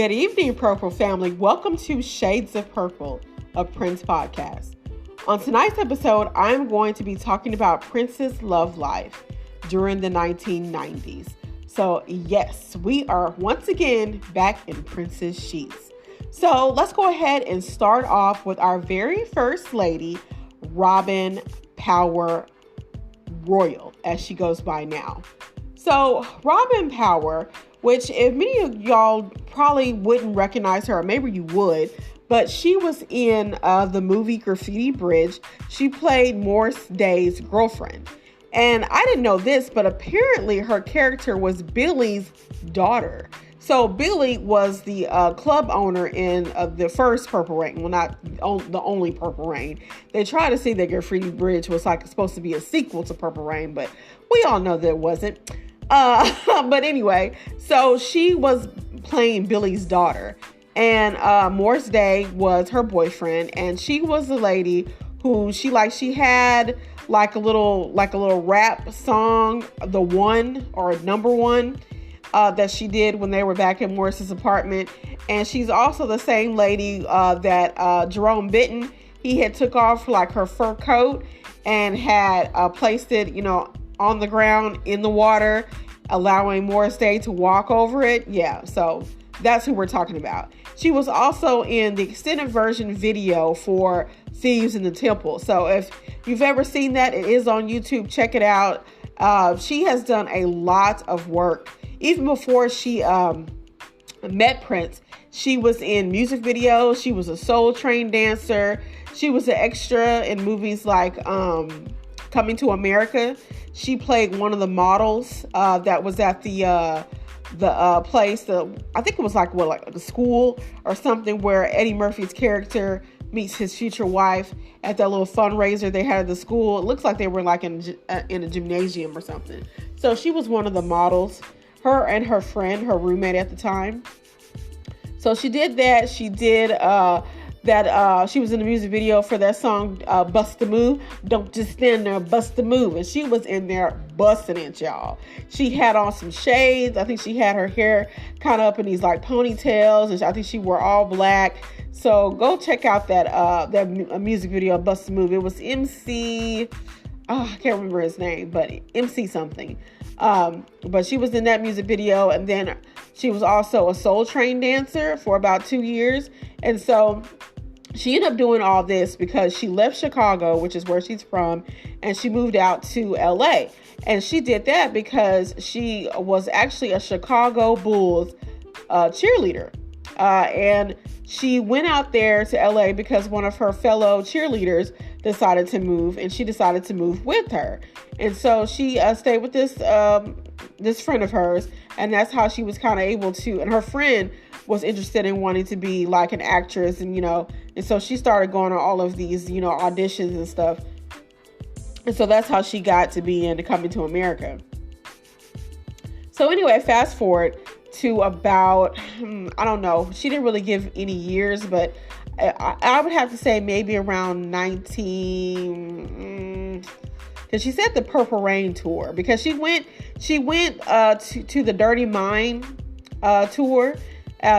Good evening, Purple family. Welcome to Shades of Purple, a Prince podcast. On tonight's episode, I'm going to be talking about Prince's love life during the 1990s. So yes, we are once again back in Prince's sheets. So let's go ahead and start off with our very first lady, Robin Power Royal, as she goes by now. So Robin Power, which if many of y'all probably wouldn't recognize her, or maybe you would, but she was in the movie Graffiti Bridge. She played Morris Day's girlfriend. And I didn't know this, but apparently her character was Billy's daughter. So Billy was the club owner in the first Purple Rain. Well, not the only Purple Rain. They tried to say that Graffiti Bridge was like supposed to be a sequel to Purple Rain, but we all know that it wasn't. But anyway, so she was playing Billy's daughter, and Morris Day was her boyfriend, and she was the lady who she had like a little rap song, the one or number one, that she did when they were back in Morris's apartment. And she's also the same lady that Jerome Benton, he had took off like her fur coat and had placed it, on the ground in the water, allowing Morris Day to walk over it. Yeah, so that's who we're talking about. She was also in the extended version video for Thieves in the Temple. So if you've ever seen that, it is on YouTube. Check it out. She has done a lot of work. Even before she met Prince, she was in music videos. She was a Soul Train dancer. She was an extra in movies like Coming to America. She played one of the models that was at the place. I think it was like the school or something, where Eddie Murphy's character meets his future wife at that little fundraiser they had at the school. It looks like they were like in a gymnasium or something. So she was one of the models. Her and her friend, her roommate at the time. So she did that. She did she was in the music video for that song, Bust a Move. Don't just stand there, bust a move. And she was in there busting it, y'all. She had on some shades. I think she had her hair kind of up in these like ponytails. And I think she wore all black. So go check out that music video, Bust a Move. It was MC, I can't remember his name, but MC something. But she was in that music video. And then she was also a Soul Train dancer for about 2 years. And so she ended up doing all this because she left Chicago, which is where she's from, and she moved out to LA. And she did that because she was actually a Chicago Bulls cheerleader. And she went out there to LA because one of her fellow cheerleaders decided to move, and she decided to move with her. And so she stayed with this friend of hers, and that's how she was kind of able to, and her friend was interested in wanting to be like an actress, and and so she started going on all of these auditions and stuff. And so that's how she got to be in Coming to America. So anyway, fast forward to about, I don't know, she didn't really give any years, but I would have to say maybe around 19, because she said the Purple Rain tour, because she went to the Dirty Mind tour.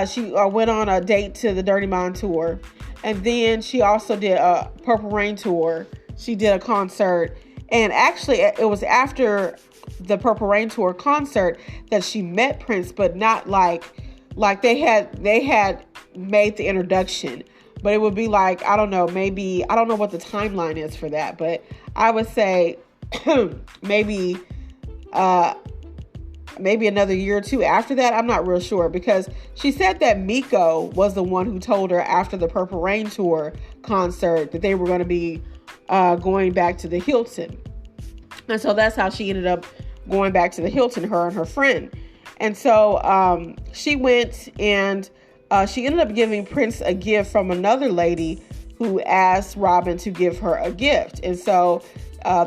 She went on a date to the Dirty Mind tour, and then she also did a Purple Rain tour. She did a concert, and actually it was after the Purple Rain tour concert that she met Prince, but not like they had made the introduction. But it would be like, I don't know, maybe, I don't know what the timeline is for that, but I would say maybe another year or two after that. I'm not real sure, because she said that Miko was the one who told her after the Purple Rain tour concert that they were going to be going back to the Hilton. And so that's how she ended up going back to the Hilton, her and her friend. And so she went, and she ended up giving Prince a gift from another lady who asked Robin to give her a gift. And so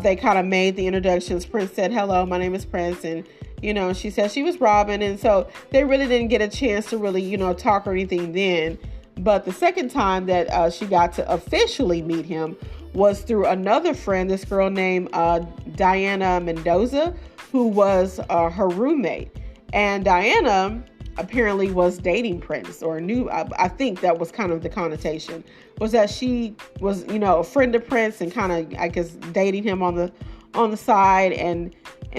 they kind of made the introductions. Prince said, "Hello, my name is Prince." And, she said she was Robin. And so they really didn't get a chance to really, talk or anything then. But the second time that she got to officially meet him was through another friend, this girl named Diana Mendoza, who was her roommate. And Diana apparently was dating Prince, or knew, I think that was kind of the connotation, was that she was, a friend of Prince and kind of, I guess, dating him on the side. And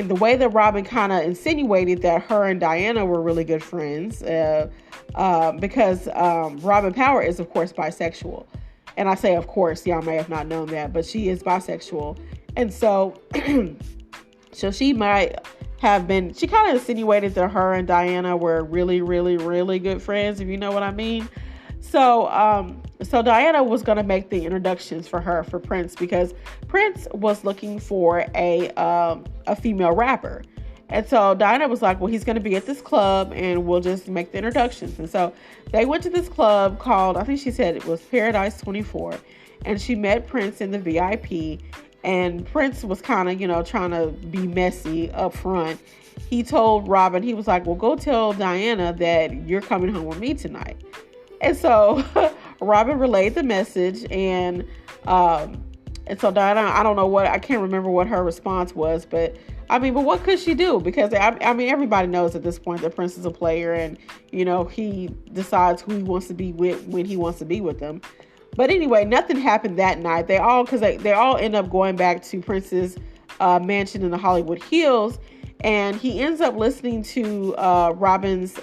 the way that Robin kind of insinuated that her and Diana were really good friends, because Robin Power is, of course, bisexual. And I say, of course, y'all may have not known that, but she is bisexual. And so, so she might have been, she kind of insinuated that her and Diana were really, really, really good friends, if you know what I mean. So, so Diana was going to make the introductions for Prince, because Prince was looking for a female rapper. And so Diana was like, well, he's going to be at this club and we'll just make the introductions. And so they went to this club called, I think she said it was Paradise 24. And she met Prince in the VIP. And Prince was kind of, trying to be messy up front. He told Robin, he was like, well, go tell Diana that you're coming home with me tonight. And so Robin relayed the message. And so Diana, I can't remember what her response was, but what could she do? Because everybody knows at this point that Prince is a player, and, he decides who he wants to be with when he wants to be with them. But anyway, nothing happened that night. They all end up going back to Prince's mansion in the Hollywood Hills, and he ends up listening to Robin's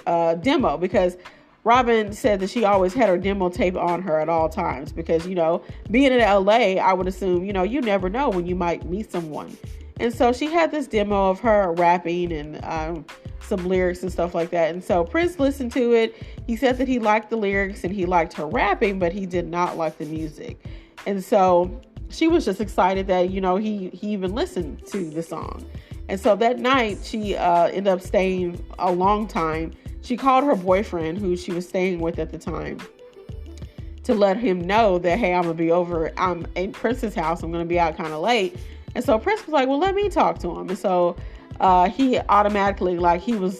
demo, because Robin said that she always had her demo tape on her at all times, because, being in LA, I would assume, you never know when you might meet someone. And so she had this demo of her rapping and some lyrics and stuff like that. And so Prince listened to it. He said that he liked the lyrics and he liked her rapping, but he did not like the music. And so she was just excited that, he even listened to the song. And so that night she ended up staying a long time. She called her boyfriend, who she was staying with at the time, to let him know that, hey, I'm going to be over. I'm in Prince's house. I'm going to be out kind of late. And so Prince was like, well, let me talk to him. And so he automatically,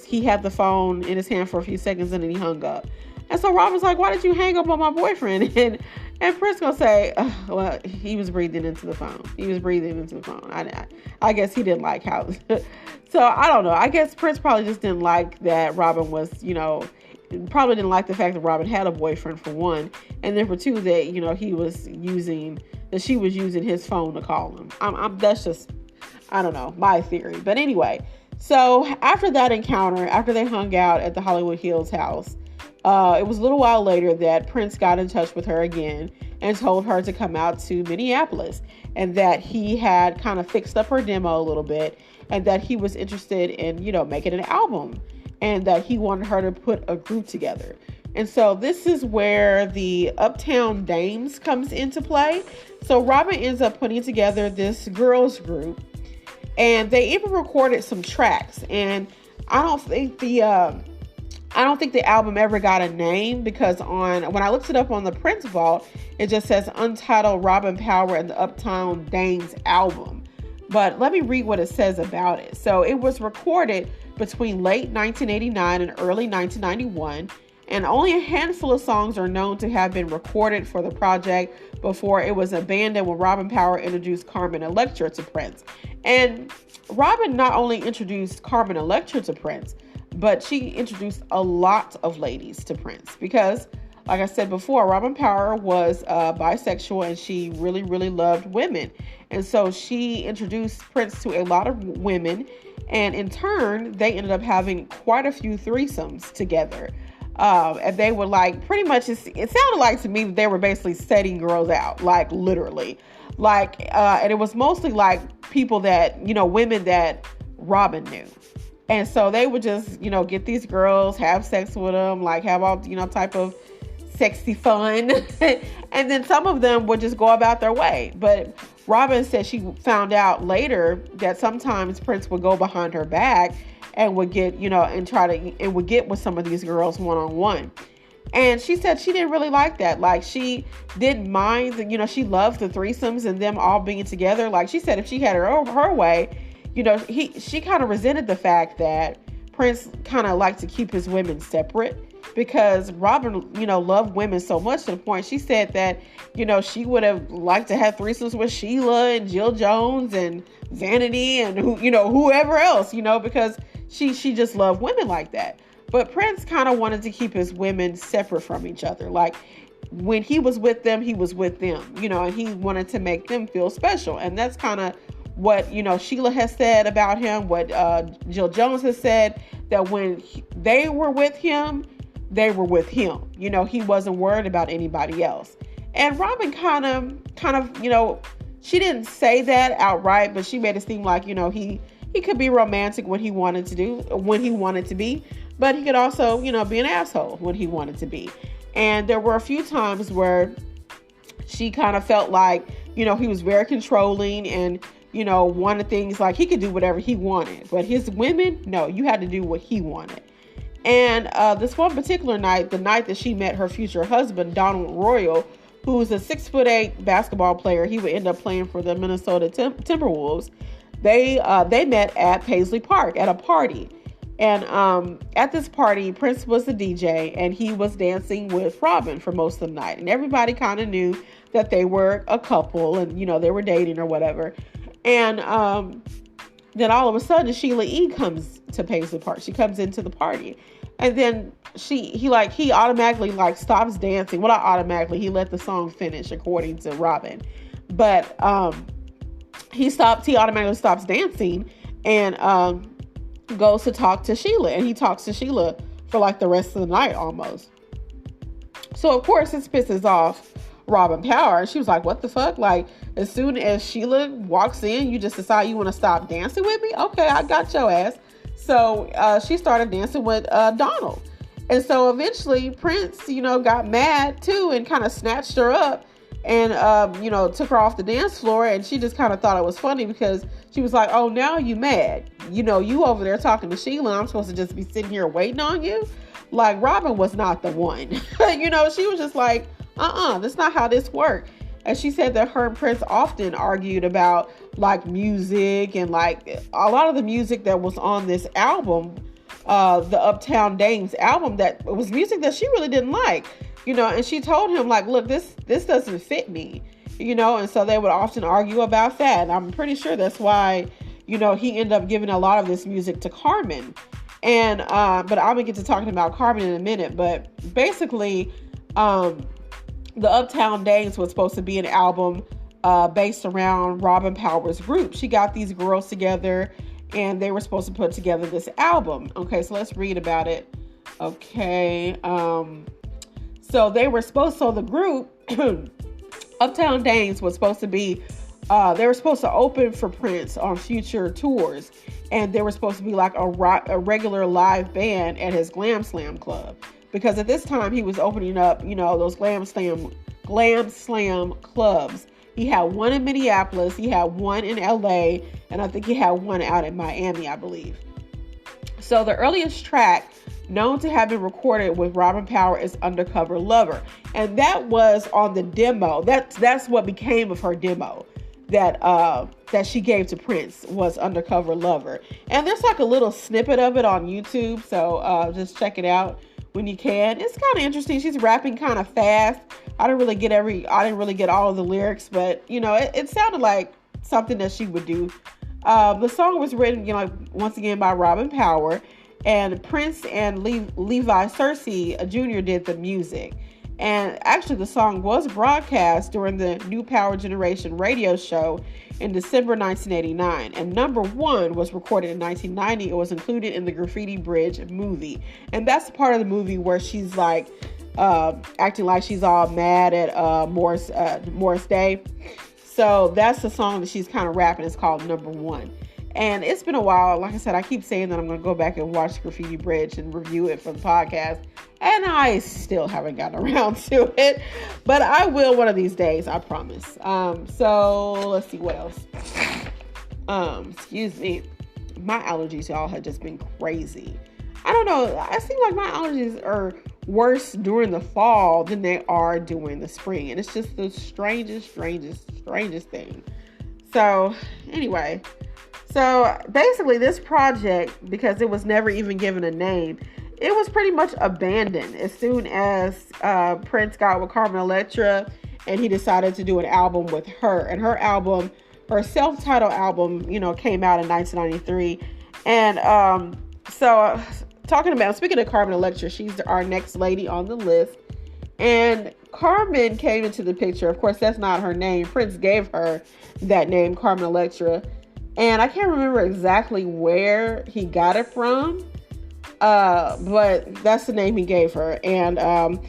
he had the phone in his hand for a few seconds and then he hung up. And so Robin's like, why did you hang up on my boyfriend? And Prince gonna say, well, he was breathing into the phone. I guess he didn't like how. So I don't know. I guess Prince probably just didn't like that Robin was, probably didn't like the fact that Robin had a boyfriend, for one. And then for two, that she was using his phone to call him. That's just, I don't know, my theory. But anyway, so after that encounter, after they hung out at the Hollywood Hills house, it was a little while later that Prince got in touch with her again and told her to come out to Minneapolis, and that he had kind of fixed up her demo a little bit, and that he was interested in, making an album, and that he wanted her to put a group together. And so this is where the Uptown Dames comes into play. So Robin ends up putting together this girls group, and they even recorded some tracks. And I don't think the album ever got a name, because when I looked it up on the Prince Vault, it just says Untitled Robin Power and the Uptown Dames album. But let me read what it says about it. So it was recorded between late 1989 and early 1991. And only a handful of songs are known to have been recorded for the project before it was abandoned when Robin Power introduced Carmen Electra to Prince. And Robin not only introduced Carmen Electra to Prince, but she introduced a lot of ladies to Prince, because, like I said before, Robin Power was bisexual and she really, really loved women. And so she introduced Prince to a lot of women, and in turn, they ended up having quite a few threesomes together. And they were pretty much, it sounded like to me that they were basically setting girls out, literally. And it was mostly people that, women that Robin knew. And so they would just, get these girls, have sex with them, have all, type of sexy fun. And then some of them would just go about their way. But Robin said she found out later that sometimes Prince would go behind her back and would get, and would get with some of these girls one-on-one. And she said she didn't really like that. She didn't mind, she loved the threesomes and them all being together. She said if she had her way, she kind of resented the fact that Prince kind of liked to keep his women separate, because Robin, loved women so much to the point she said that, she would have liked to have threesomes with Sheila and Jill Jones and Vanity and whoever else, because she just loved women like that. But Prince kind of wanted to keep his women separate from each other. Like, when he was with them, he was with them, and he wanted to make them feel special. And that's kind of what, Sheila has said about him, what Jill Jones has said, that when they were with him, they were with him. He wasn't worried about anybody else. And Robin kind of, she didn't say that outright, but she made it seem like, he could be romantic when he wanted to be, but he could also, be an asshole when he wanted to be. And there were a few times where she kind of felt like, he was very controlling and, wanted things like he could do whatever he wanted. But his women, no, you had to do what he wanted. And this one particular night, the night that she met her future husband, Donald Royal, who was a 6'8" basketball player, he would end up playing for the Minnesota Timberwolves. They met at Paisley Park at a party. And at this party, Prince was the DJ, and he was dancing with Robin for most of the night. And everybody kind of knew that they were a couple and, they were dating or whatever. And then all of a sudden, Sheila E. comes to Paisley Park. She comes into the party. And then he automatically stops dancing. Well, not automatically. He let the song finish, according to Robin. But he automatically stops dancing and goes to talk to Sheila. And he talks to Sheila for the rest of the night almost. So, of course, this pisses off Robin Power. She was like, what the fuck? As soon as Sheila walks in, you just decide you want to stop dancing with me? Okay, I got your ass. So she started dancing with Donald. And so eventually Prince, got mad too and kind of snatched her up and, took her off the dance floor. And she just kind of thought it was funny because she was like, oh, now you mad. You over there talking to Sheila and I'm supposed to just be sitting here waiting on you. Robin was not the one. She was just like, that's not how this works. And she said that her and Prince often argued about music and a lot of the music that was on this album, the Uptown Dames album, that was music that she really didn't like, and she told him look, this doesn't fit me, and so they would often argue about that. And I'm pretty sure that's why, he ended up giving a lot of this music to Carmen. And, but I'm gonna get to talking about Carmen in a minute, but basically, the Uptown Dames was supposed to be an album based around Robin Power's group. She got these girls together and they were supposed to put together this album. Okay, so let's read about it. Okay, so the group, Uptown Dames was supposed to be, they were supposed to open for Prince on future tours. And they were supposed to be a regular live band at his Glam Slam club. Because at this time, he was opening up, those Glam Slam clubs. He had one in Minneapolis, he had one in LA, and I think he had one out in Miami, I believe. So the earliest track known to have been recorded with Robin Power is Undercover Lover. And that was on the demo. That's what became of her demo that she gave to Prince, was Undercover Lover. And there's a little snippet of it on YouTube. So just check it out when you can. It's kind of interesting. She's rapping kind of fast. I didn't really get all of the lyrics, but it sounded like something that she would do. The song was written, once again by Robin Power, and Prince and Levi Searcy Jr. did the music. And actually the song was broadcast during the New Power Generation radio show in December 1989. And number one was recorded in 1990. It was included in the Graffiti Bridge movie. And that's the part of the movie where she's acting like she's all mad at Morris Day. So that's the song that she's kind of rapping. It's called Number One. And it's been a while. Like I said, I keep saying that I'm going to go back and watch Graffiti Bridge and review it for the podcast. And I still haven't gotten around to it. But I will one of these days, I promise. So let's see what else. Excuse me. My allergies, y'all, have just been crazy. I don't know. I seem like my allergies are worse during the fall than they are during the spring. And it's just the strangest thing. So anyway. So basically this project, because it was never even given a name, it was pretty much abandoned as soon as Prince got with Carmen Electra and he decided to do an album with her. And her self-titled album, came out in 1993. And so speaking of Carmen Electra, she's our next lady on the list. And Carmen came into the picture. Of course, that's not her name. Prince gave her that name, Carmen Electra. And I can't remember exactly where he got it from. But that's the name he gave her. And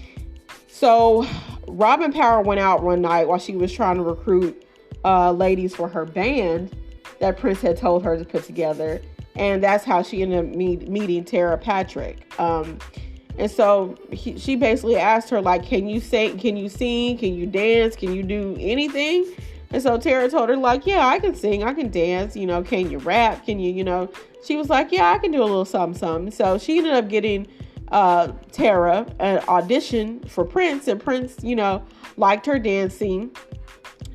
so Robin Power went out one night while she was trying to recruit ladies for her band that Prince had told her to put together. And that's how she ended up meeting Tara Patrick. And so she basically asked her, like, can you sing? Can you dance? Can you do anything? And so Tara told her, like, yeah, I can sing. I can dance. You know, can you rap? Can you, she was like, yeah, I can do a little something. So she ended up getting Tara an audition for Prince. And Prince, liked her dancing.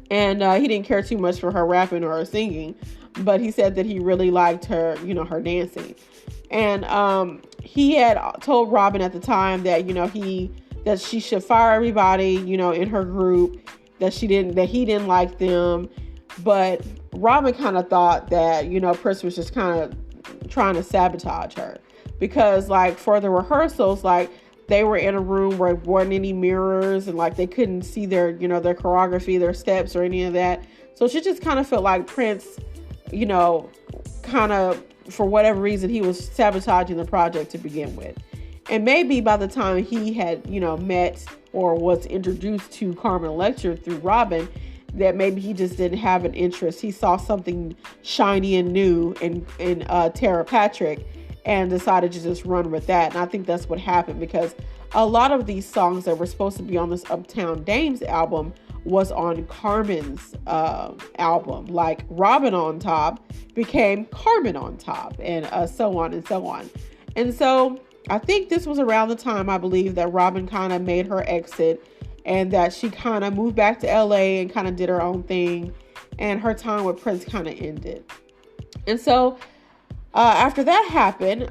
And he didn't care too much for her rapping or her singing. But he said that he really liked her, her dancing. And he had told Robin at the time that, that she should fire everybody, in her group, that he didn't like them. But Robin kind of thought that, Prince was just kind of trying to sabotage her. Because, like, for the rehearsals, like, they were in a room where there weren't any mirrors and, like, they couldn't see their, their choreography, their steps or any of that. So she just kind of felt like Prince, kind of, for whatever reason, he was sabotaging the project to begin with. And maybe by the time he had, met or was introduced to Carmen Electra through Robin, that maybe he just didn't have an interest. He saw something shiny and new in Tara Patrick and decided to just run with that. And I think that's what happened, because a lot of these songs that were supposed to be on this Uptown Dames album was on Carmen's album. Like Robin on Top became Carmen on Top, and so on and so on. And so I think this was around the time, I believe, that Robin kind of made her exit, and that she kind of moved back to LA and kind of did her own thing, and her time with Prince kind of ended. And so after that happened,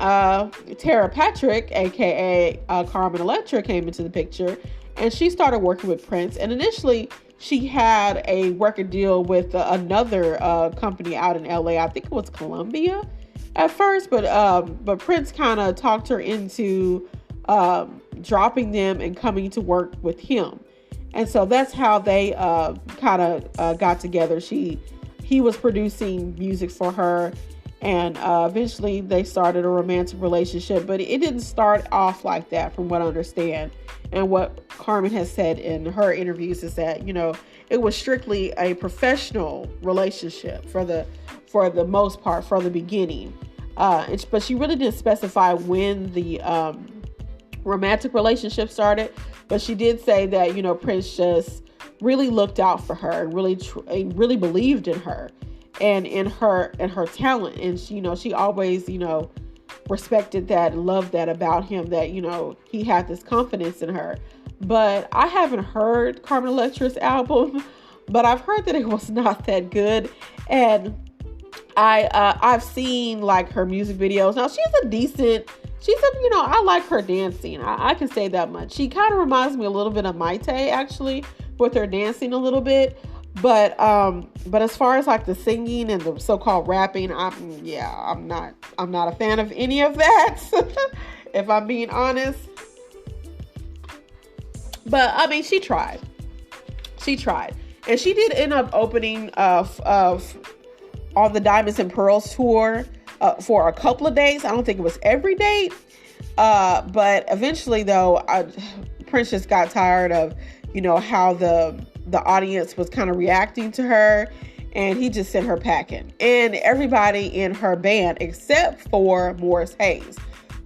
Tara Patrick, aka Carmen Electra, came into the picture, and she started working with Prince. And initially, she had a record deal with another company out in LA. I think it was Columbia at first, but Prince kind of talked her into dropping them and coming to work with him. And so that's how they kind of got together. He was producing music for her, and eventually they started a romantic relationship. But it didn't start off like that, from what I understand. And what Carmen has said in her interviews is that, it was strictly a professional relationship for the most part, for the beginning. But she really didn't specify when the romantic relationship started. But she did say that, Prince just really looked out for her and really believed in her and in her talent. And she always, respected that and loved that about him, that, he had this confidence in her. But I haven't heard Carmen Electra's album, but I've heard that it was not that good. And I've seen like her music videos. Now I like her dancing. I can say that much. She kind of reminds me a little bit of Mayte, actually, with her dancing a little bit. But as far as like the singing and the so-called rapping, I'm not a fan of any of that, if I'm being honest. But I mean, she tried, and she did end up opening on the Diamonds and Pearls tour for a couple of days. I don't think it was every date, but eventually, though, Prince just got tired of how the audience was kind of reacting to her, and he just sent her packing. And everybody in her band, except for Morris Hayes,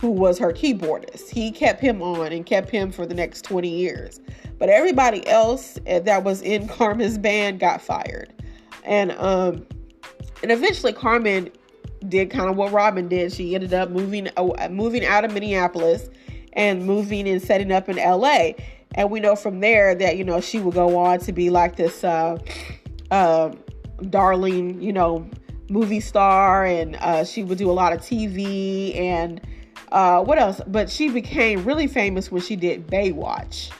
who was her keyboardist, he kept him on and kept him for the next 20 years. But everybody else that was in Carmen's band got fired. And eventually Carmen did kind of what Robin did. She ended up moving out of Minneapolis and moving and setting up in LA. And we know from there that, she would go on to be like this darling, movie star. And she would do a lot of TV and what else? But she became really famous when she did Baywatch.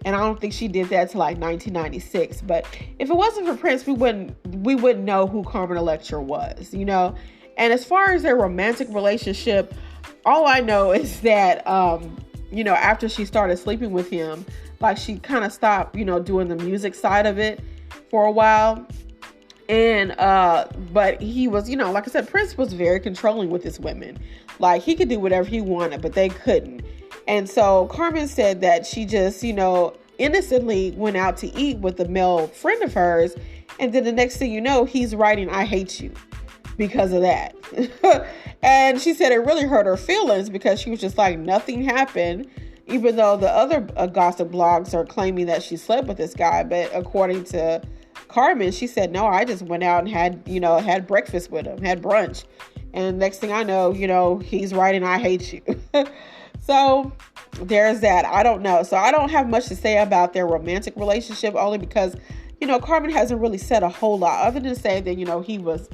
And I don't think she did that till like 1996. But if it wasn't for Prince, we wouldn't know who Carmen Electra was, And as far as their romantic relationship, all I know is that, after she started sleeping with him, like she kind of stopped, doing the music side of it for a while. And, but he was, like I said, Prince was very controlling with his women. Like he could do whatever he wanted, but they couldn't. And so Carmen said that she just, innocently went out to eat with a male friend of hers. And then the next thing you know, he's writing, "I hate you," because of that. And she said it really hurt her feelings because she was just like, nothing happened, even though the other gossip blogs are claiming that she slept with this guy. But according to Carmen, she said, no, I just went out and had breakfast with him, had brunch. And next thing I know, he's writing, "I hate you." So there's that. I don't know. So I don't have much to say about their romantic relationship, only because, Carmen hasn't really said a whole lot other than say that, he was,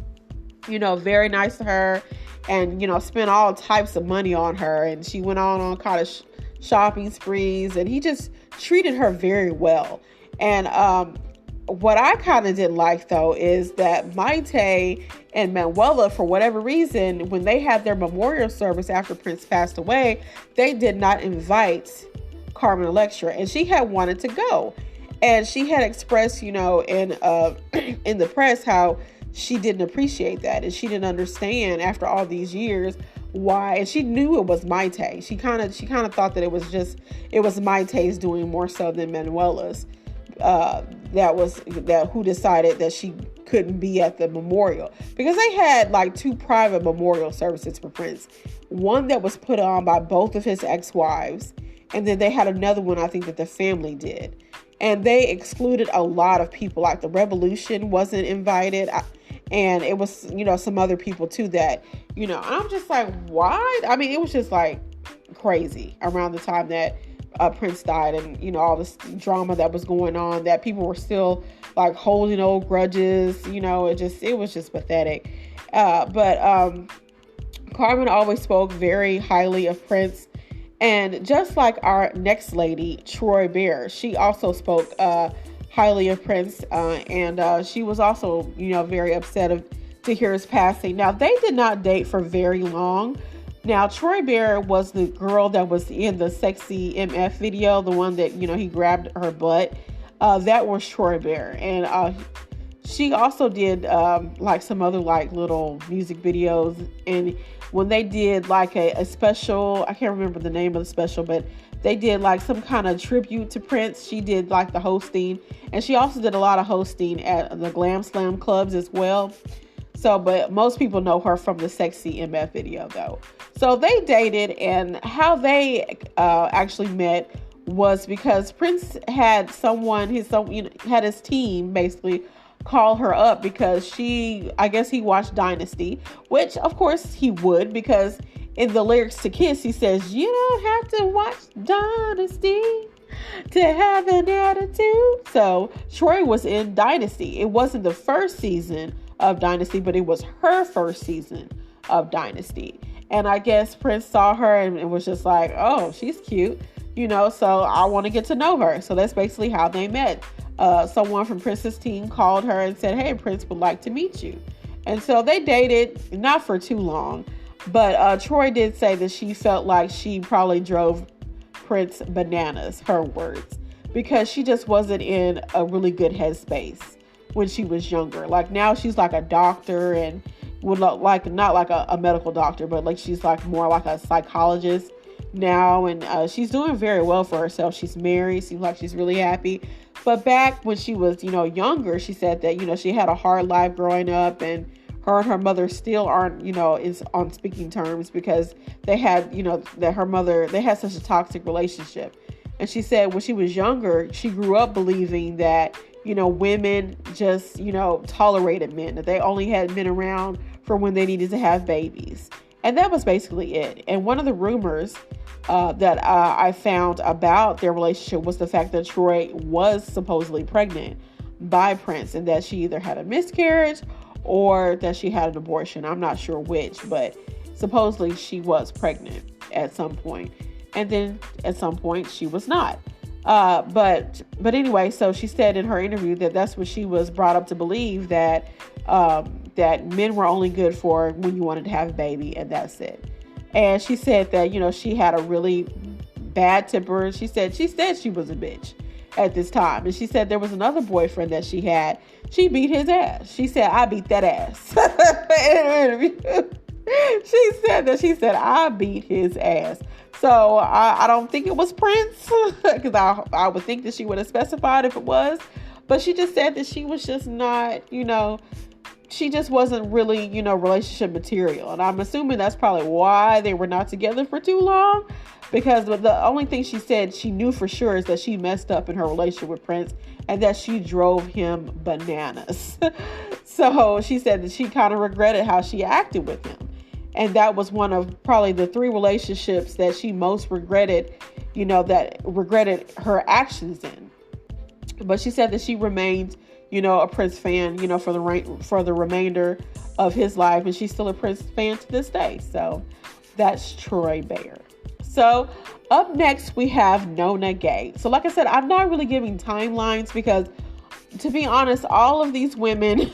very nice to her and, spent all types of money on her. And she went on kind of shopping sprees, and he just treated her very well. And, what I kind of didn't like, though, is that Mayte and Manuela, for whatever reason, when they had their memorial service after Prince passed away, they did not invite Carmen Electra, and she had wanted to go. And she had expressed, in the press how she didn't appreciate that, and she didn't understand after all these years why. And she knew it was Mayte. She kind of thought that it was Mayte's doing more so than Manuela's. Who decided that she couldn't be at the memorial, because they had like 2 private memorial services for Prince. One that was put on by both of his ex-wives, and then they had another one I think that the family did, and they excluded a lot of people. Like the Revolution wasn't invited, and it was some other people too that I'm just like, why? I mean, it was just like crazy around the time that Prince died, and all this drama that was going on, that people were still like holding old grudges. It was just pathetic. But Carmen always spoke very highly of Prince, and just like our next lady, Troy Beyer, she also spoke highly of Prince, and she was also very upset to hear his passing. Now, they did not date for very long. Now, Troy Beyer was the girl that was in the Sexy MF video, the one that, he grabbed her butt. That was Troy Beyer. And she also did like some other like little music videos. And when they did like a special, I can't remember the name of the special, but they did like some kind of tribute to Prince. She did like the hosting. And she also did a lot of hosting at the Glam Slam clubs as well. So, but most people know her from the Sexy MF video, though. So they dated, and how they actually met was because Prince had had his team basically call her up because I guess he watched Dynasty, which of course he would, because in the lyrics to Kiss, he says, "You don't have to watch Dynasty to have an attitude." So Troy was in Dynasty. It wasn't the first season of Dynasty, but it was her first season of Dynasty. And I guess Prince saw her and was just like, oh, she's cute, so I want to get to know her. So that's basically how they met. Someone from Prince's team called her and said, "Hey, Prince would like to meet you." And so they dated, not for too long, but Troy did say that she felt like she probably drove Prince bananas, her words, because she just wasn't in a really good headspace when she was younger. Like now she's like a doctor, and would look like, not like a medical doctor, but like she's like more like a psychologist now, and she's doing very well for herself. She's married, seems like she's really happy. But back when she was younger, she said that she had a hard life growing up, and her mother still aren't is on speaking terms, because they had that her mother, they had such a toxic relationship. And she said when she was younger, she grew up believing that women just, tolerated men, that they only had men around for when they needed to have babies. And that was basically it. And one of the rumors that I found about their relationship was the fact that Troy was supposedly pregnant by Prince, and that she either had a miscarriage or that she had an abortion. I'm not sure which, but supposedly she was pregnant at some point. And then at some point she was not. But anyway, so she said in her interview that that's what she was brought up to believe, that that men were only good for when you wanted to have a baby, and that's it. And she said that, she had a really bad temper. She said she was a bitch at this time. And she said there was another boyfriend that she had. She beat his ass. She said, I beat that ass. In an interview. She said, I beat his ass. So I don't think it was Prince, because I would think that she would have specified if it was. But she just said that she was just not, she just wasn't really, relationship material. And I'm assuming that's probably why they were not together for too long. Because the only thing she said she knew for sure is that she messed up in her relationship with Prince and that she drove him bananas. So she said that she kind of regretted how she acted with him. And that was one of probably the 3 relationships that she most regretted, that regretted her actions in. But she said that she remained, a Prince fan, for the remainder of his life. And she's still a Prince fan to this day. So that's Troy Beyer. So up next, we have Nona Gay. So like I said, I'm not really giving timelines because, to be honest, all of these women,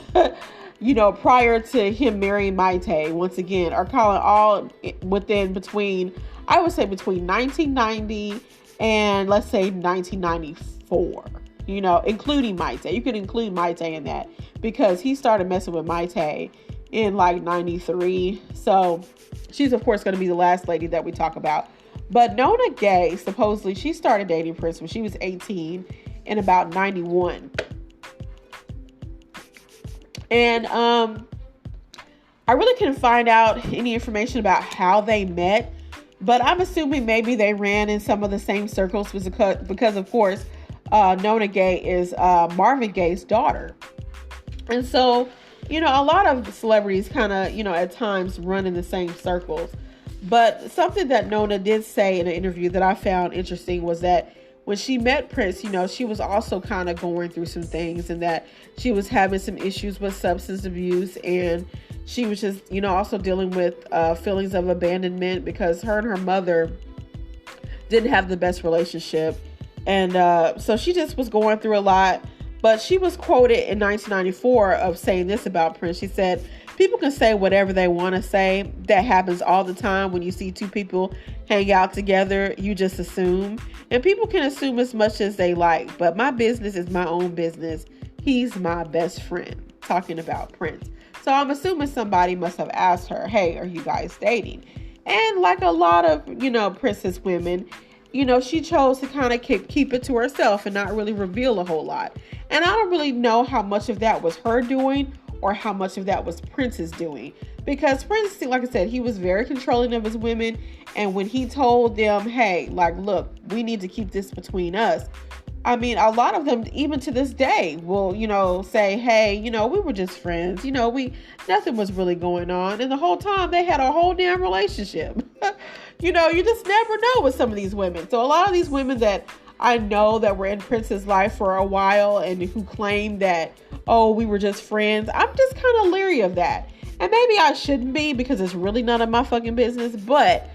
prior to him marrying Mayte, once again, are calling all between 1990 and let's say 1994, including Mayte. You can include Mayte in that because he started messing with Mayte in like 93. So she's, of course, going to be the last lady that we talk about. But Nona Gay, supposedly, she started dating Prince when she was 18 in about 91. And I really couldn't find out any information about how they met, but I'm assuming maybe they ran in some of the same circles because of course, Nona Gay is Marvin Gaye's daughter. And so, a lot of celebrities kind of, at times run in the same circles. But something that Nona did say in an interview that I found interesting was that when she met Prince, she was also kind of going through some things and that she was having some issues with substance abuse. And she was just, also dealing with feelings of abandonment because her and her mother didn't have the best relationship. And so she just was going through a lot. But she was quoted in 1994 of saying this about Prince. She said, people can say whatever they want to say. That happens all the time when you see 2 people hang out together. You just assume. And people can assume as much as they like. But my business is my own business. He's my best friend. Talking about Prince. So I'm assuming somebody must have asked her, hey, are you guys dating? And like a lot of, Prince's women, she chose to kind of keep it to herself and not really reveal a whole lot. And I don't really know how much of that was her doing or how much of that was Prince's doing. Because Prince, like I said, he was very controlling of his women. And when he told them, hey, look, we need to keep this between us. I mean, a lot of them, even to this day, will, say, hey, we were just friends. Nothing was really going on. And the whole time they had a whole damn relationship. You just never know with some of these women. So a lot of these women that I know that were in Prince's life for a while and who claim that, oh, we were just friends. I'm just kind of leery of that. And maybe I shouldn't be because it's really none of my fucking business. But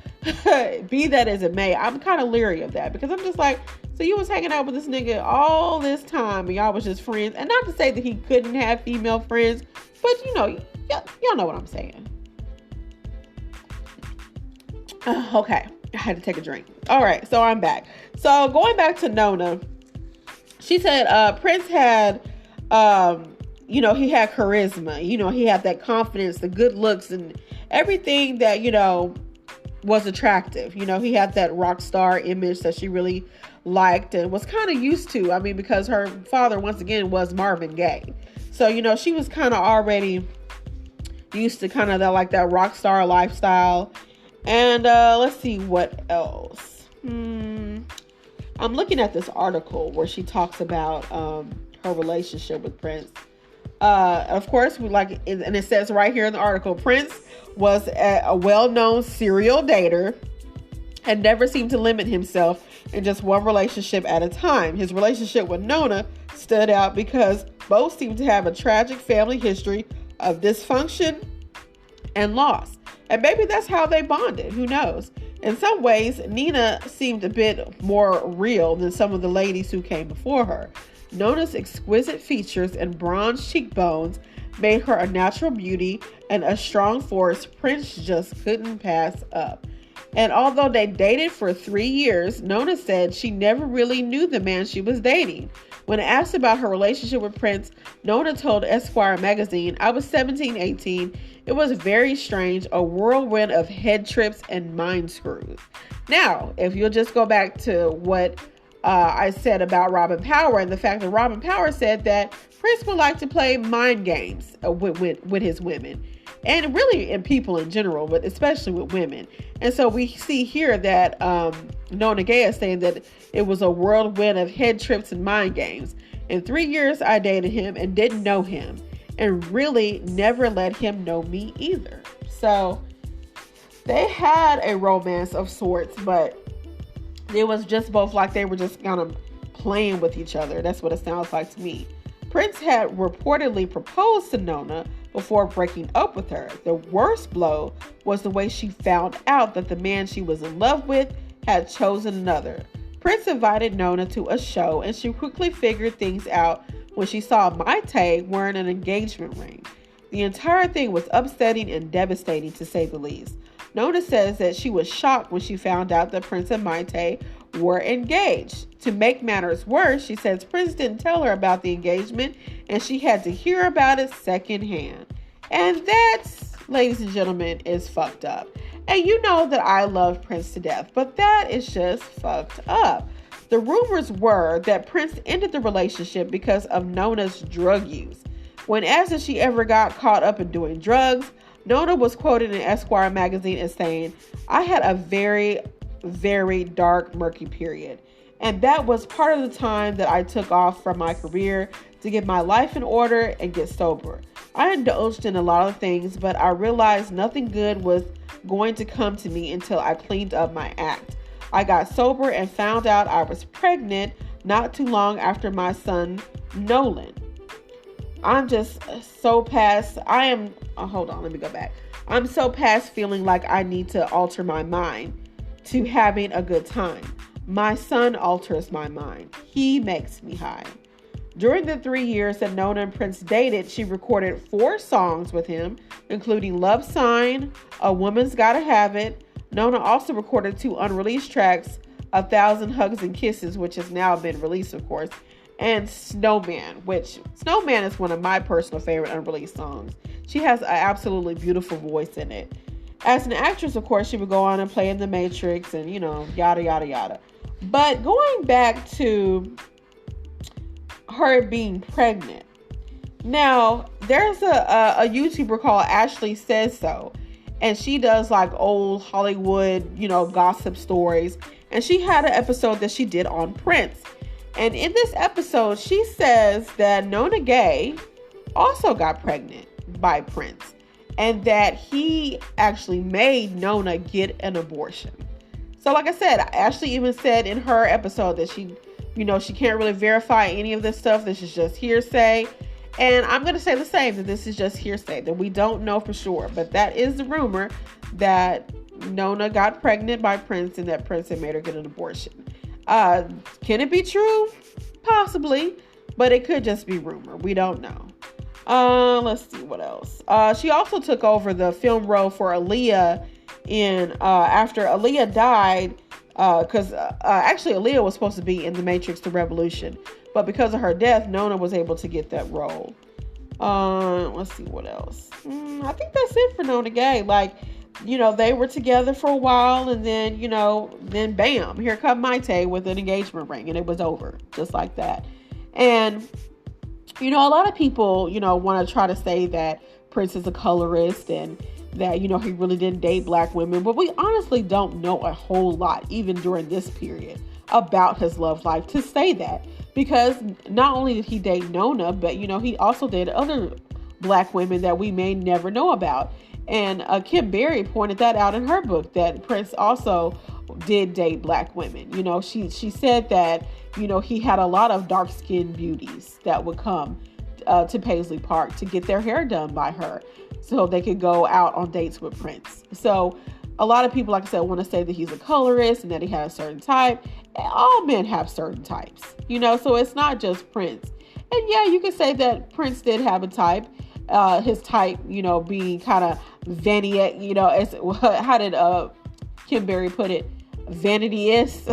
be that as it may, I'm kind of leery of that because I'm just like, so you was hanging out with this nigga all this time and y'all was just friends. And not to say that he couldn't have female friends, but y'all know what I'm saying. Okay, I had to take a drink. All right, so I'm back. So going back to Nona, she said Prince had, he had charisma. He had that confidence, the good looks, and everything that, was attractive. He had that rock star image that she really liked and was kind of used to. I mean, because her father, once again, was Marvin Gaye. So, she was kind of already used to kind of that rock star lifestyle. And let's see what else. I'm looking at this article where she talks about her relationship with Prince. Of course, and it says right here in the article, Prince was a well-known serial dater and never seemed to limit himself in just one relationship at a time. His relationship with Nona stood out because both seemed to have a tragic family history of dysfunction and loss. And maybe that's how they bonded. Who knows? In some ways, Nina seemed a bit more real than some of the ladies who came before her. Nona's exquisite features and bronze cheekbones made her a natural beauty and a strong force Prince just couldn't pass up. And although they dated for 3 years, Nona said she never really knew the man she was dating. When asked about her relationship with Prince, Nona told Esquire magazine, "I was 17, 18. It was very strange, a whirlwind of head trips and mind screws." Now, if you'll just go back to what I said about Robin Power and the fact that Robin Power said that Prince would like to play mind games with his women. And really in people in general, but especially with women. And so we see here that Nona Gay is saying that it was a whirlwind of head trips and mind games. In 3 years, I dated him and didn't know him. And really never let him know me either. So they had a romance of sorts, but it was just both like they were just kind of playing with each other. That's what it sounds like to me. Prince had reportedly proposed to Nona before breaking up with her. The worst blow was the way she found out that the man she was in love with had chosen another. Prince invited Nona to a show, and she quickly figured things out when she saw Mayte wearing an engagement ring. The entire thing was upsetting and devastating, to say the least. Nona says that she was shocked when she found out that Prince and Mayte were engaged. To make matters worse, she says Prince didn't tell her about the engagement and she had to hear about it secondhand. And that's, ladies and gentlemen, is fucked up. And you know that I love Prince to death, but that is just fucked up. The rumors were that Prince ended the relationship because of Nona's drug use. When asked if she ever got caught up in doing drugs, Nona was quoted in Esquire magazine as saying, "I had a very, very dark, murky period. And that was part of the time that I took off from my career to get my life in order and get sober. I indulged in a lot of things, but I realized nothing good was going to come to me until I cleaned up my act. I got sober and found out I was pregnant not too long after my son, Nolan. I'm just so past, I'm so past feeling like I need to alter my mind to having a good time. My son alters my mind. He makes me high." During the 3 years that Nona and Prince dated, she recorded 4 songs with him, including Love Sign, A Woman's Gotta Have It. Nona also recorded 2 unreleased tracks, 1,000 Hugs and Kisses, which has now been released, of course, and Snowman, which Snowman is one of my personal favorite unreleased songs. She has an absolutely beautiful voice in it. As an actress, of course, she would go on and play in The Matrix and, yada, yada, yada. But going back to her being pregnant. Now, there's a YouTuber called Ashley Says So. And she does like old Hollywood, gossip stories. And she had an episode that she did on Prince. And in this episode, she says that Nona Gay also got pregnant by Prince. And that he actually made Nona get an abortion. So like I said, Ashley even said in her episode that she can't really verify any of this stuff. This is just hearsay. And I'm going to say the same, that this is just hearsay, that we don't know for sure. But that is the rumor that Nona got pregnant by Prince and that Prince had made her get an abortion. Can it be true? Possibly. But it could just be rumor. We don't know. Let's see what else. She also took over the film role for Aaliyah after Aaliyah died, because actually Aaliyah was supposed to be in The Matrix: The Revolution, but because of her death, Nona was able to get that role. Let's see what else. I think that's it for Nona Gay. They were together for a while, and then then bam, here come Mayte with an engagement ring, and it was over just like that. And a lot of people, want to try to say that Prince is a colorist and that, he really didn't date black women. But we honestly don't know a whole lot, even during this period, about his love life to say that. Because not only did he date Nona, but, he also dated other black women that we may never know about. And Kim Berry pointed that out in her book, that Prince also did date black women. She said that, he had a lot of dark-skinned beauties that would come to Paisley Park to get their hair done by her so they could go out on dates with Prince. So a lot of people, like I said, want to say that he's a colorist and that he had a certain type. All men have certain types, so it's not just Prince. And yeah, you could say that Prince did have a type. His type, being kind of Vaniac, how did Kim Berry put it, vanity is.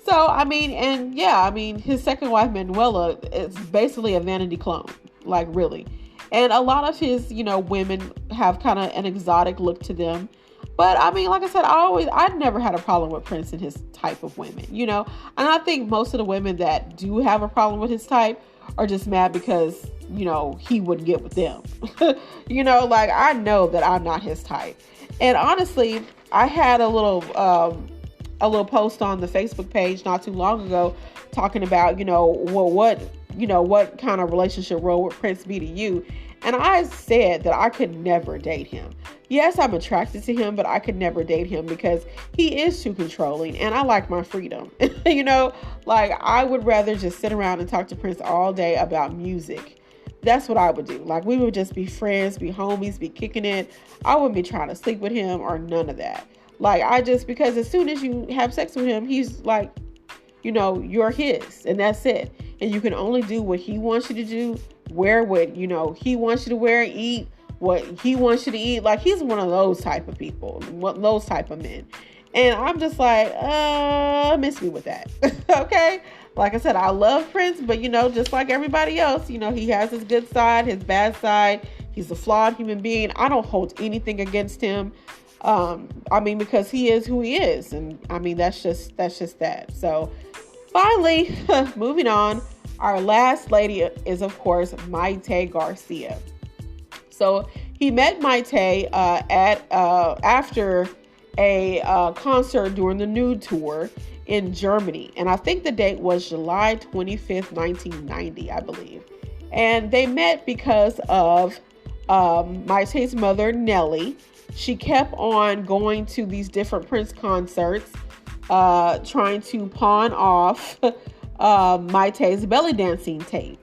So, I mean, and yeah, I mean, his second wife, Manuela, is basically a vanity clone, like really. And a lot of his, women have kind of an exotic look to them. But I mean, like I said, I never had a problem with Prince and his type of women, and I think most of the women that do have a problem with his type are just mad because, he wouldn't get with them. Like I know that I'm not his type. And honestly, I had a little post on the Facebook page not too long ago talking about, what kind of relationship role would Prince be to you? And I said that I could never date him. Yes, I'm attracted to him, but I could never date him because he is too controlling and I like my freedom. Like I would rather just sit around and talk to Prince all day about music. That's what I would do. Like we would just be friends, be homies, be kicking it. I wouldn't be trying to sleep with him or none of that. Like because as soon as you have sex with him, he's like, you're his and that's it. And you can only do what he wants you to do, wear what, he wants you to wear, eat what he wants you to eat. Like he's one of those type of people, those type of men. And I'm just like, miss me with that. Okay. Like I said, I love Prince, but just like everybody else, he has his good side, his bad side. He's a flawed human being. I don't hold anything against him. Because he is who he is. And I mean, that's just that. So finally, moving on, our last lady is, of course, Mayte Garcia. So he met Mayte after a concert during the Nude Tour in Germany. And I think the date was July 25th, 1990, I believe. And they met because of Mayte's mother, Nellie. She kept on going to these different Prince concerts, trying to pawn off Mayte's belly dancing tape.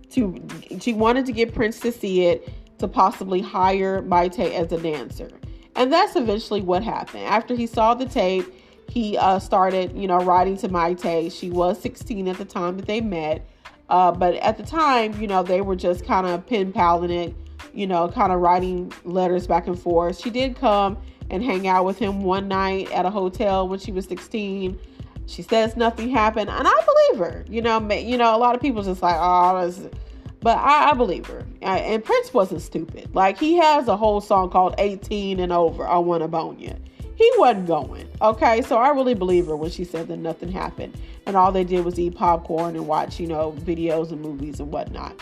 She wanted to get Prince to see it to possibly hire Mayte as a dancer. And that's eventually what happened. After he saw the tape, he started, writing to Mayte. She was 16 at the time that they met. But at the time, they were just kind of pen paling it, kind of writing letters back and forth. She did come and hang out with him one night at a hotel when she was 16. She says nothing happened, and I believe her. A lot of people just like, but I believe her. And Prince wasn't stupid. Like he has a whole song called 18 and Over, I Wanna Bone Ya. He wasn't going. Okay, so I really believe her when she said that nothing happened, and all they did was eat popcorn and watch, videos and movies and whatnot.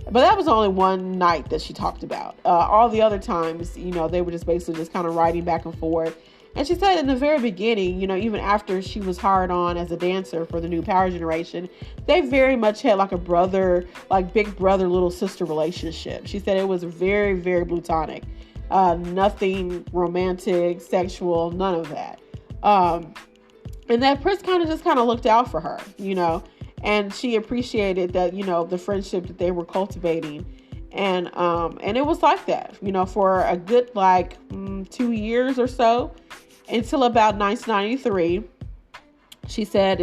But that was only one night that she talked about. All the other times, they were just basically just kind of writing back and forth. And she said in the very beginning, even after she was hired on as a dancer for the new Power Generation, they very much had like a brother, like big brother, little sister relationship. She said it was very, very platonic. Nothing romantic, sexual, none of that. And that Prince kind of looked out for her, and she appreciated that, the friendship that they were cultivating. And it was like that, for a good, 2 years or so, until about 1993. She said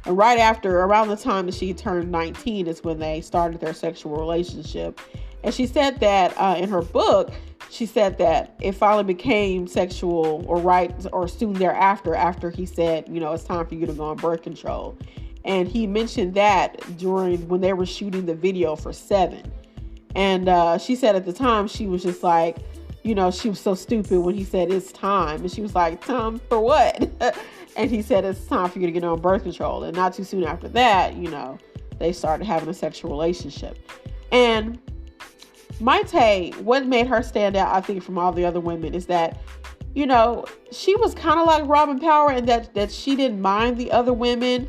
around the time that she turned 19 is when they started their sexual relationship. And she said that in her book, she said that it finally became sexual or soon thereafter, after he said, it's time for you to go on birth control. And he mentioned that when they were shooting the video for Seven. And she said at the time, she was just like, she was so stupid when he said it's time. And she was like, time for what? And he said, it's time for you to get on birth control. And not too soon after that, they started having a sexual relationship. And Mayte, what made her stand out, I think, from all the other women is that, she was kind of like Robin Power in that she didn't mind the other women,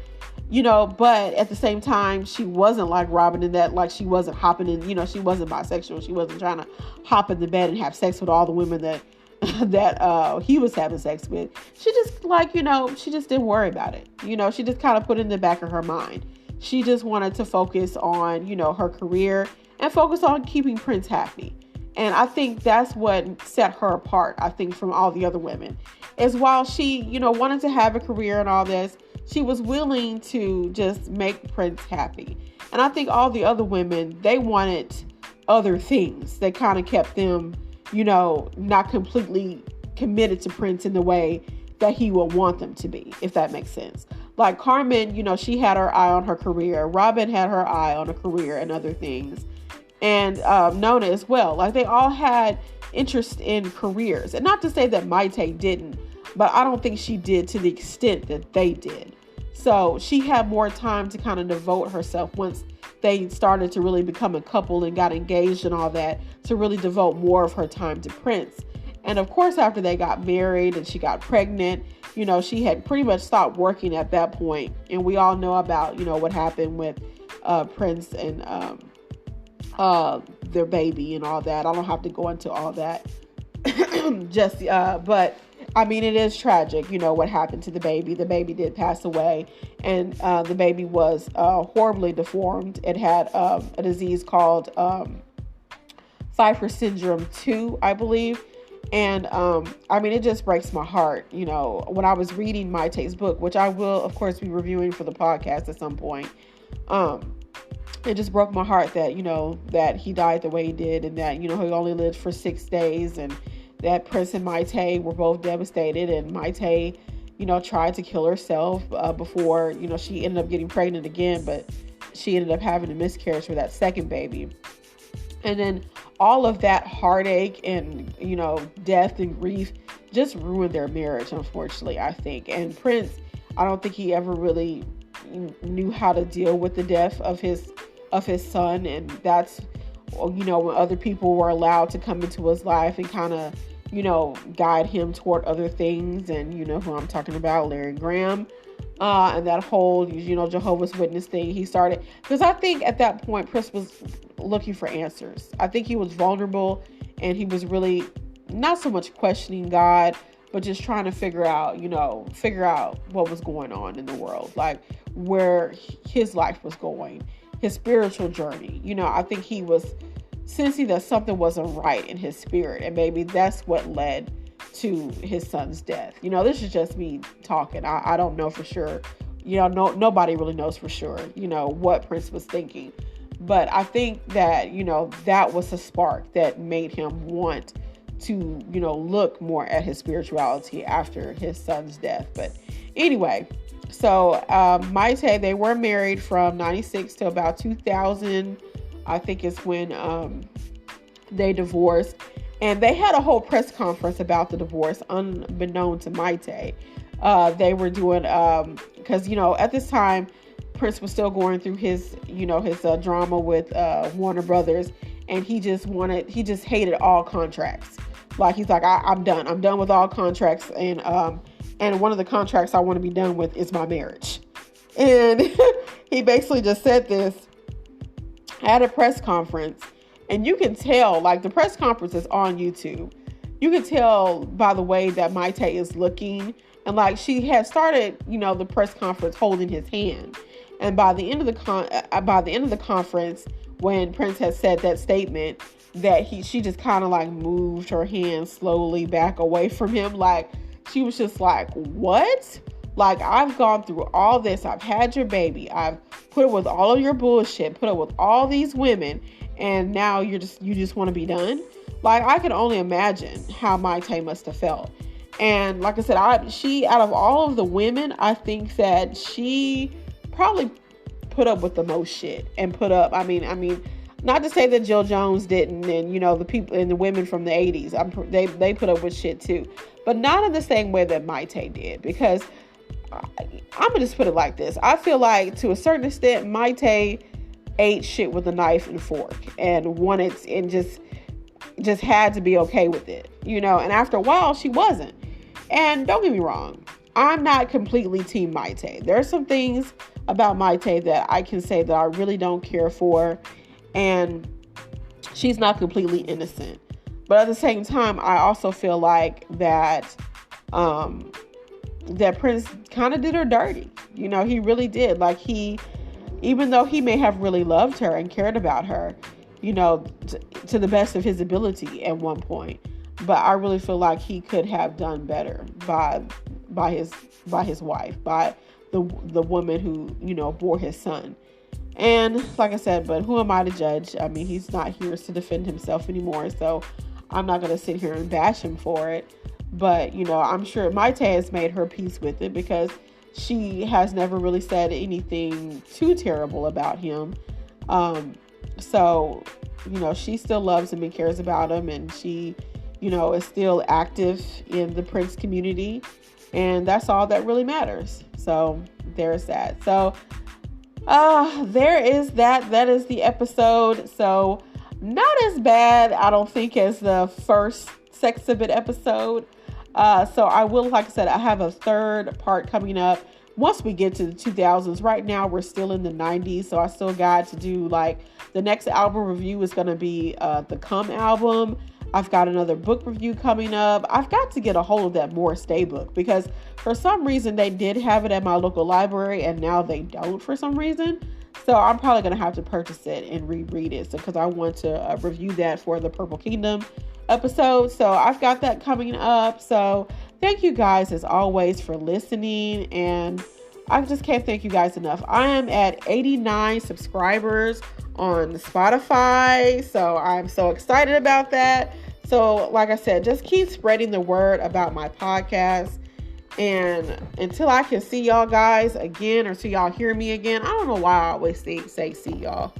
but at the same time, she wasn't like Robin in that, like, she wasn't hopping in, she wasn't bisexual. She wasn't trying to hop in the bed and have sex with all the women that he was having sex with. She just she just didn't worry about it. She just kind of put it in the back of her mind. She just wanted to focus on, her career and focus on keeping Prince happy. And I think that's what set her apart, I think, from all the other women, is while she, wanted to have a career and all this, she was willing to just make Prince happy. And I think all the other women, they wanted other things that kind of kept them, not completely committed to Prince in the way that he would want them to be, if that makes sense. Like Carmen, she had her eye on her career. Robin had her eye on a career and other things. And Nona as well. Like they all had interest in careers. And not to say that Mayte didn't, but I don't think she did to the extent that they did. So she had more time to kind of devote herself once they started to really become a couple and got engaged and all that, to really devote more of her time to Prince. And of course, after they got married and she got pregnant, she had pretty much stopped working at that point. And we all know about, what happened with Prince and their baby and all that. I don't have to go into all that. But I mean, it is tragic, what happened to the baby. The baby did pass away, and the baby was horribly deformed. It had a disease called Pfeiffer syndrome 2, I believe. And I mean, it just breaks my heart, when I was reading Mayte's book, which I will, of course, be reviewing for the podcast at some point. It just broke my heart that, that he died the way he did, and that, he only lived for 6 days, and that Prince and Mayte were both devastated. And Mayte, tried to kill herself before, she ended up getting pregnant again, but she ended up having a miscarriage for that second baby. And then all of that heartache and, death and grief just ruined their marriage, unfortunately, I think. And Prince, I don't think he ever really knew how to deal with the death of his son. And that's, when other people were allowed to come into his life and kind of, guide him toward other things. And who I'm talking about, Larry Graham. And that whole, Jehovah's Witness thing he started. Because I think at that point, Prince was looking for answers. I think he was vulnerable, and he was really not so much questioning God, but just trying to figure out what was going on in the world, like where his life was going, his spiritual journey. I think he was sensing that something wasn't right in his spirit, and maybe that's what led to his son's death. This is just me talking. I don't know for sure. Nobody really knows for sure, what Prince was thinking. But I think that, that was a spark that made him want to, look more at his spirituality after his son's death. But anyway, so Mayte, they were married from 96 to about 2000, I think is when they divorced. And they had a whole press conference about the divorce, unbeknown to Mayte. They were doing, because, at this time, Prince was still going through his drama with Warner Brothers, and he just hated all contracts. Like, he's like, I'm done with all contracts, and one of the contracts I want to be done with is my marriage. And he basically just said this at a press conference, and you can tell, like, the press conference is on YouTube. You can tell by the way that Mayte is looking, and like she had started, the press conference holding his hand. And by the end of the conference, when Prince had said that statement, that she just kind of like moved her hand slowly back away from him. Like, she was just like, what? Like, I've gone through all this. I've had your baby. I've put up with all of your bullshit, put up with all these women, and now you just want to be done. Like, I can only imagine how Mayte must have felt. And like I said, she out of all of the women, I think that she probably put up with the most shit and put up. I mean, not to say that Jill Jones didn't, and the people and the women from the 80s, they put up with shit too, but not in the same way that Mayte did. Because I'm gonna just put it like this: I feel like to a certain extent, Mayte ate shit with a knife and fork and wanted and just had to be okay with it, And after a while, she wasn't. And don't get me wrong, I'm not completely team Mayte. There are some things about Mayte that I can say that I really don't care for, and she's not completely innocent. But at the same time, I also feel like that that Prince kind of did her dirty. He really did. Like, even though he may have really loved her and cared about her, to the best of his ability at one point, but I really feel like he could have done better by his wife, by the woman who, bore his son. And like I said, but who am I to judge? I mean, he's not here to defend himself anymore, so I'm not going to sit here and bash him for it. But, I'm sure Mayte has made her peace with it because she has never really said anything too terrible about him. So, she still loves him and cares about him, and she, is still active in the Prince community, and that's all that really matters. So there's that. So there is that. That is the episode. So not as bad, I don't think, as the first Sex Exhibit episode. So I will, like I said, I have a third part coming up once we get to the 2000s. Right now, we're still in the 90s, so I still got to do, the next album review is going to be the Come album. I've got another book review coming up. I've got to get a hold of that Morris Day book because for some reason they did have it at my local library and now they don't for some reason. So I'm probably going to have to purchase it and reread it because I want to review that for the Purple Kingdom episode. So I've got that coming up. So thank you guys as always for listening, and I just can't thank you guys enough. I am at 89 subscribers on Spotify, so I'm so excited about that. So like I said, just keep spreading the word about my podcast, and until I can see y'all guys again or till y'all hear me again, I don't know why I always say see y'all.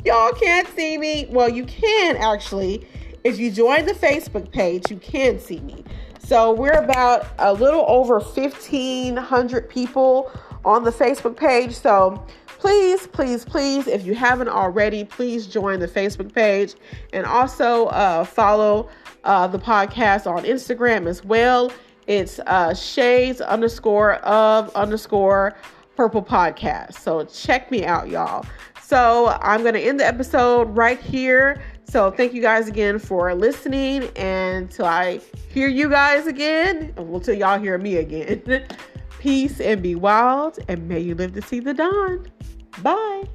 Y'all can't see me. Well, you can actually. If you join the Facebook page, you can see me. So we're about a little over 1,500 people on the Facebook page. So please, please, please, if you haven't already, please join the Facebook page and also follow the podcast on Instagram as well. It's shades_of_purple podcast. So check me out, y'all. So I'm going to end the episode right here. So thank you guys again for listening, and till I hear you guys again, well, till y'all hear me again, peace and be wild, and may you live to see the dawn. Bye.